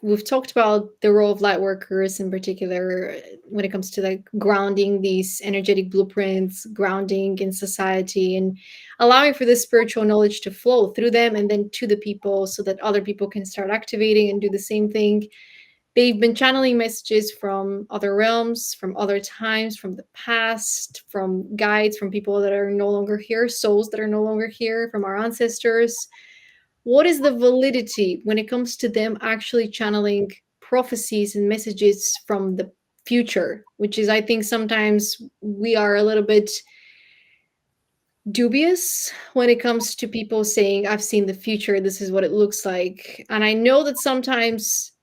we've talked about the role of light workers in particular when it comes to like grounding these energetic blueprints, grounding in society, and allowing for this spiritual knowledge to flow through them and then to the people so that other people can start activating and do the same thing. They've been channeling messages from other realms, from other times, from the past, from guides, from people that are no longer here, souls that are no longer here, from our ancestors. What is the validity when it comes to them actually channeling prophecies and messages from the future? Which is, I think, sometimes we are a little bit dubious when it comes to people saying, I've seen the future, this is what it looks like. And I know that sometimes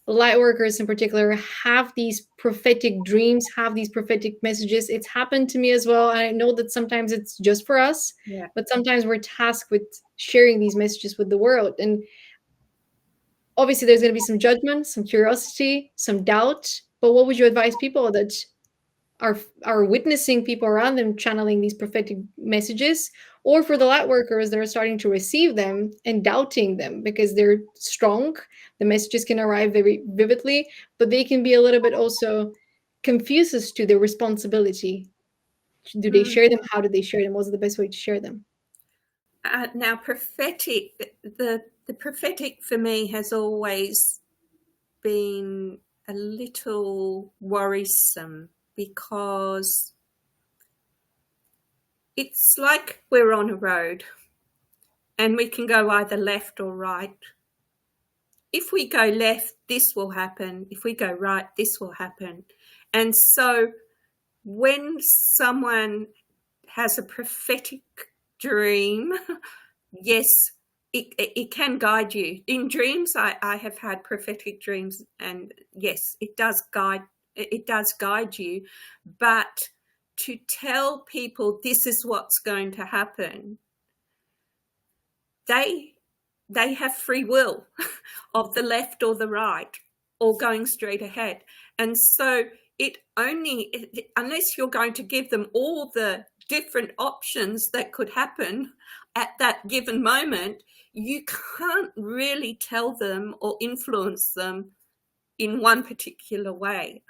light workers in particular have these prophetic dreams, have these prophetic messages. It's happened to me as well. And I know that sometimes it's just for us, Yeah. but sometimes we're tasked with sharing these messages with the world. And obviously there's going to be some judgment, some curiosity, some doubt. But what would you advise people that are witnessing people around them channeling these prophetic messages, or for the light workers that are starting to receive them and doubting them because they're strong, the messages can arrive very vividly, but they can be a little bit also confused as to their responsibility. Do they share them? How do they share them? What's the best way to share them? Now, prophetic, the prophetic for me has always been a little worrisome because it's like we're on a road and we can go either left or right. If we go left, this will happen. If we go right, this will happen. And so when someone has a prophetic dream, yes, it can guide you. In dreams, I have had prophetic dreams, and yes, it does guide you. But to tell people this is what's going to happen, they have free will of the left or the right or going straight ahead. And so unless you're going to give them all the different options that could happen at that given moment, you can't really tell them or influence them in one particular way.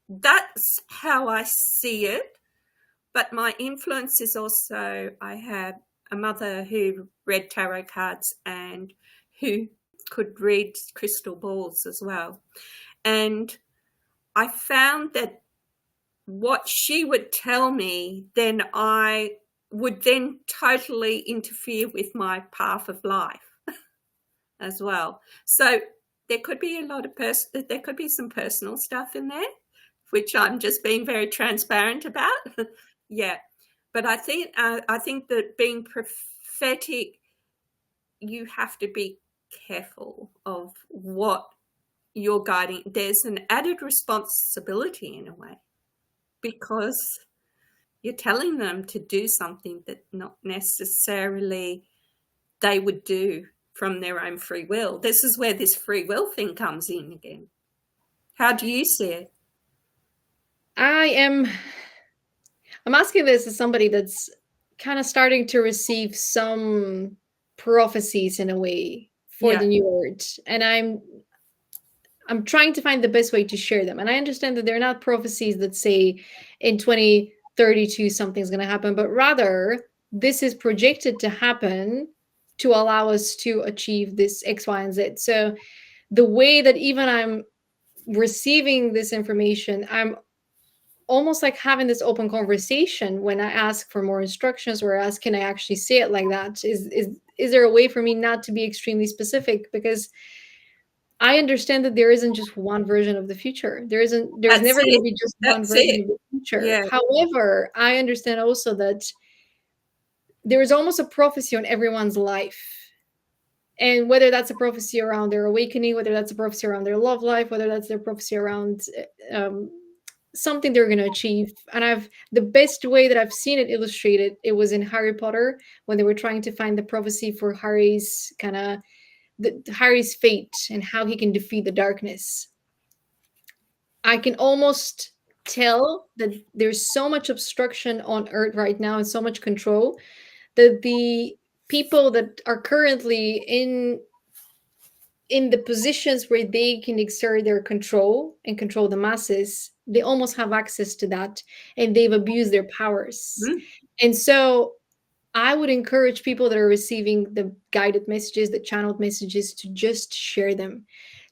That's how I see it. But my influence is also, I have a mother who read tarot cards and who could read crystal balls as well. And I found that what she would tell me, then I would then totally interfere with my path of life as well. So there could be there could be some personal stuff in there, which I'm just being very transparent about. Yeah. But I think that being prophetic, you have to be careful of what you're guiding. There's an added responsibility in a way, because you're telling them to do something that not necessarily they would do from their own free will. This is where this free will thing comes in again. How do you see it? I'm asking this as somebody that's kind of starting to receive some prophecies in a way for the Yeah. new word, and I'm trying to find the best way to share them. And I understand that they're not prophecies that say in 2032 something's going to happen, but rather this is projected to happen to allow us to achieve this X, Y, and Z. So the way that even I'm receiving this information, I'm almost like having this open conversation when I ask for more instructions or ask, can I actually say it like that? Is there a way for me not to be extremely specific? Because I understand that there isn't just one version of the future. There's That's never going to it. be just one That's version it. of the future. Yeah. However, I understand also that there is almost a prophecy on everyone's life. And whether that's a prophecy around their awakening, whether that's a prophecy around their love life, whether that's their prophecy around um, something they're going to achieve. And the best way that I've seen it illustrated, it was in Harry Potter when they were trying to find the prophecy for Harry's kind of Harry's fate and how he can defeat the darkness. I can almost tell that there's so much obstruction on Earth right now and so much control that the people that are currently in in the positions where they can exert their control and control the masses, they almost have access to that, and they've abused their powers. Mm, And so I would encourage people that are receiving the guided messages, the channeled messages, to just share them.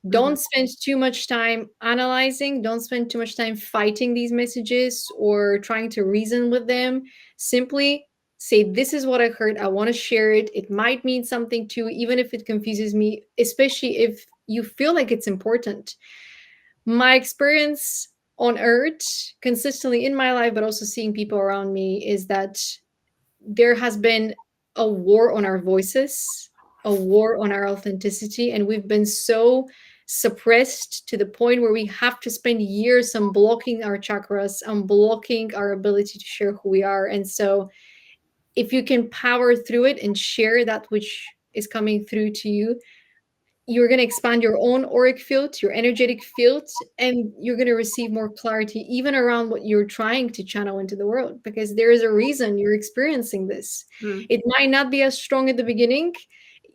mhm, Don't spend too much time analyzing, don't spend too much time fighting these messages or trying to reason with them. Simply say, this is what I heard, I want to share it. It might mean something to you, even if it confuses me, especially if you feel like it's important. My experience on earth consistently in my life, but also seeing people around me, is that there has been a war on our voices, a war on our authenticity, and we've been so suppressed to the point where we have to spend years unblocking our chakras, unblocking our ability to share who we are. And so, if you can power through it and share that which is coming through to you, you're going to expand your own auric field, your energetic field, and you're going to receive more clarity even around what you're trying to channel into the world, because there is a reason you're experiencing this. mm, It might not be as strong at the beginning.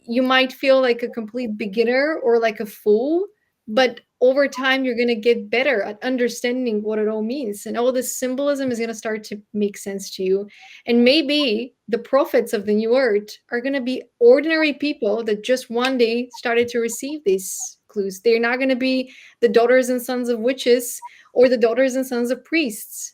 You might feel like a complete beginner or like a fool, but over time you're going to get better at understanding what it all means, and all this symbolism is going to start to make sense to you. And maybe the prophets of the new earth are going to be ordinary people that just one day started to receive these clues. They're not going to be the daughters and sons of witches or the daughters and sons of priests,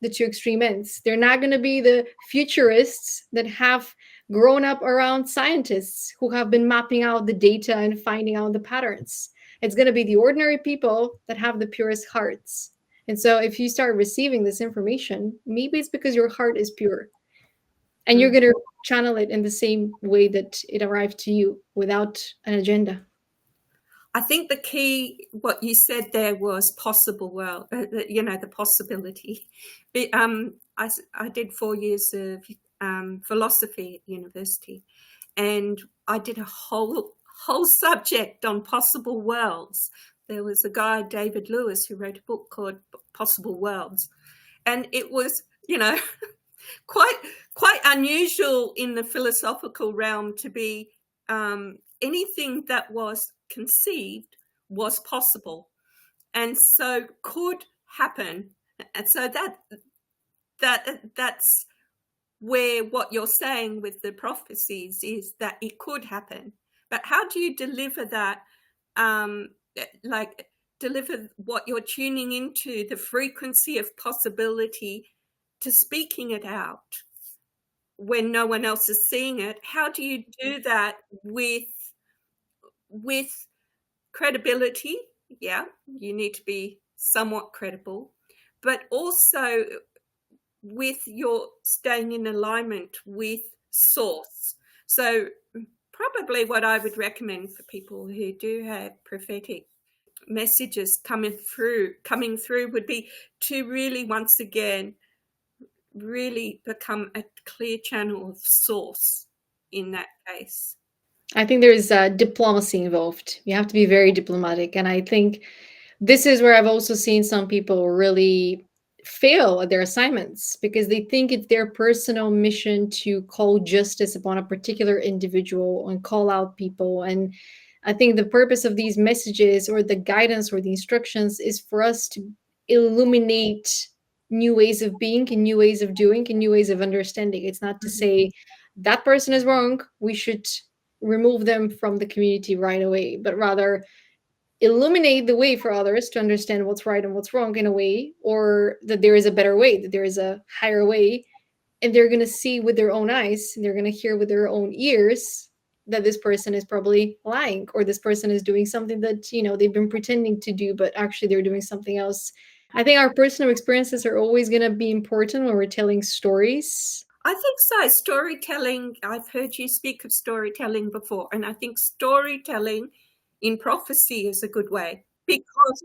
the two extreme ends. They're not going to be the futurists that have grown up around scientists who have been mapping out the data and finding out the patterns. It's going to be the ordinary people that have the purest hearts. And so if you start receiving this information, maybe it's because your heart is pure, and you're mm. going to channel it in the same way that it arrived to you, without an agenda. I think the key, what you said there, was possible world, the possibility. I did 4 years of philosophy at university, and I did a whole subject on possible worlds. There was a guy, David Lewis, who wrote a book called Possible Worlds, and it was, quite unusual in the philosophical realm to be anything that was conceived was possible, and so could happen. And so that's where what you're saying with the prophecies is that it could happen. But how do you deliver that? Um, like deliver what you're tuning into, the frequency of possibility, to speaking it out when no one else is seeing it. How do you do that with credibility? Yeah, you need to be somewhat credible, but also with your staying in alignment with source. So probably what I would recommend for people who do have prophetic messages coming through would be to really, once again, really become a clear channel of source in that case. I think there's diplomacy involved. You have to be very diplomatic. And I think this is where I've also seen some people really fail at their assignments, because they think it's their personal mission to call justice upon a particular individual and call out people. And I think the purpose of these messages or the guidance or the instructions is for us to illuminate new ways of being and new ways of doing and new ways of understanding. It's not to Mhm. say that person is wrong, we should remove them from the community right away, but rather illuminate the way for others to understand what's right and what's wrong in a way, or that there is a better way, that there is a higher way, and they're going to see with their own eyes, and they're going to hear with their own ears that this person is probably lying, or this person is doing something that, they've been pretending to do, but actually they're doing something else. I think our personal experiences are always going to be important when we're telling stories. I think so. Storytelling, I've heard you speak of storytelling before, and I think storytelling in prophecy is a good way, because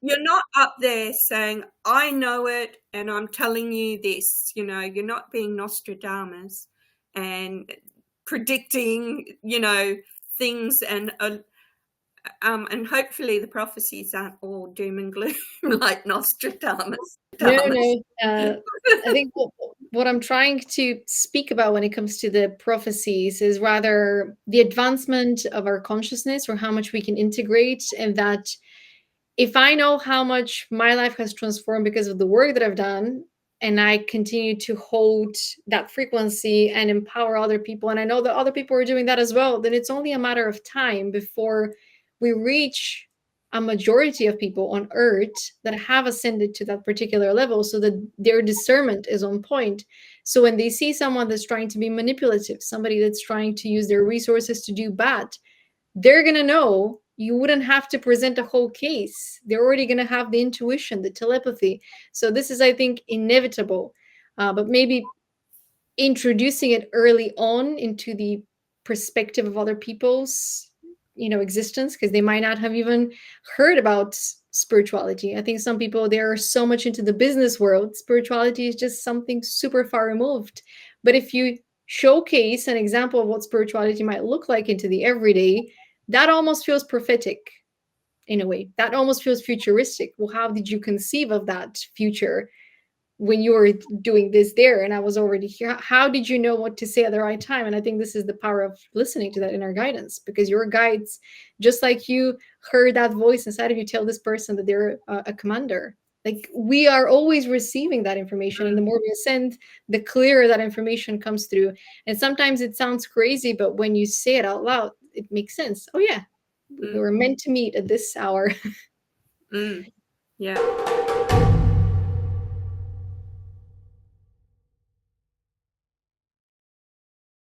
you're not up there saying, I know it and I'm telling you this. You're not being Nostradamus and predicting, things, and hopefully the prophecies aren't all doom and gloom like Nostradamus. No, no. I think what I'm trying to speak about when it comes to the prophecies is rather the advancement of our consciousness, or how much we can integrate, and that if I know how much my life has transformed because of the work that I've done, and I continue to hold that frequency and empower other people, and I know that other people are doing that as well, then it's only a matter of time before we reach a majority of people on earth that have ascended to that particular level, so that their discernment is on point. So when they see someone that's trying to be manipulative, somebody that's trying to use their resources to do bad, they're going to know. You wouldn't have to present a whole case. They're already going to have the intuition, the telepathy. So this is, I think, inevitable. But maybe introducing it early on into the perspective of other people's, existence, because they might not have even heard about spirituality. I think some people, they are so much into the business world, spirituality is just something super far removed. But if you showcase an example of what spirituality might look like into the everyday, that almost feels prophetic. In a way, that almost feels futuristic. Well, how did you conceive of that future when you were doing this there and I was already here? How did you know what to say at the right time? And I think this is the power of listening to that inner guidance, because your guides, just like you heard that voice inside of you tell this person that they're a commander, like we are always receiving that information, and the Mm, more we ascend, the clearer that information comes through. And sometimes it sounds crazy, but when you say it out loud, it makes sense. Oh yeah, we mm, were meant to meet at this hour. mm. Yeah.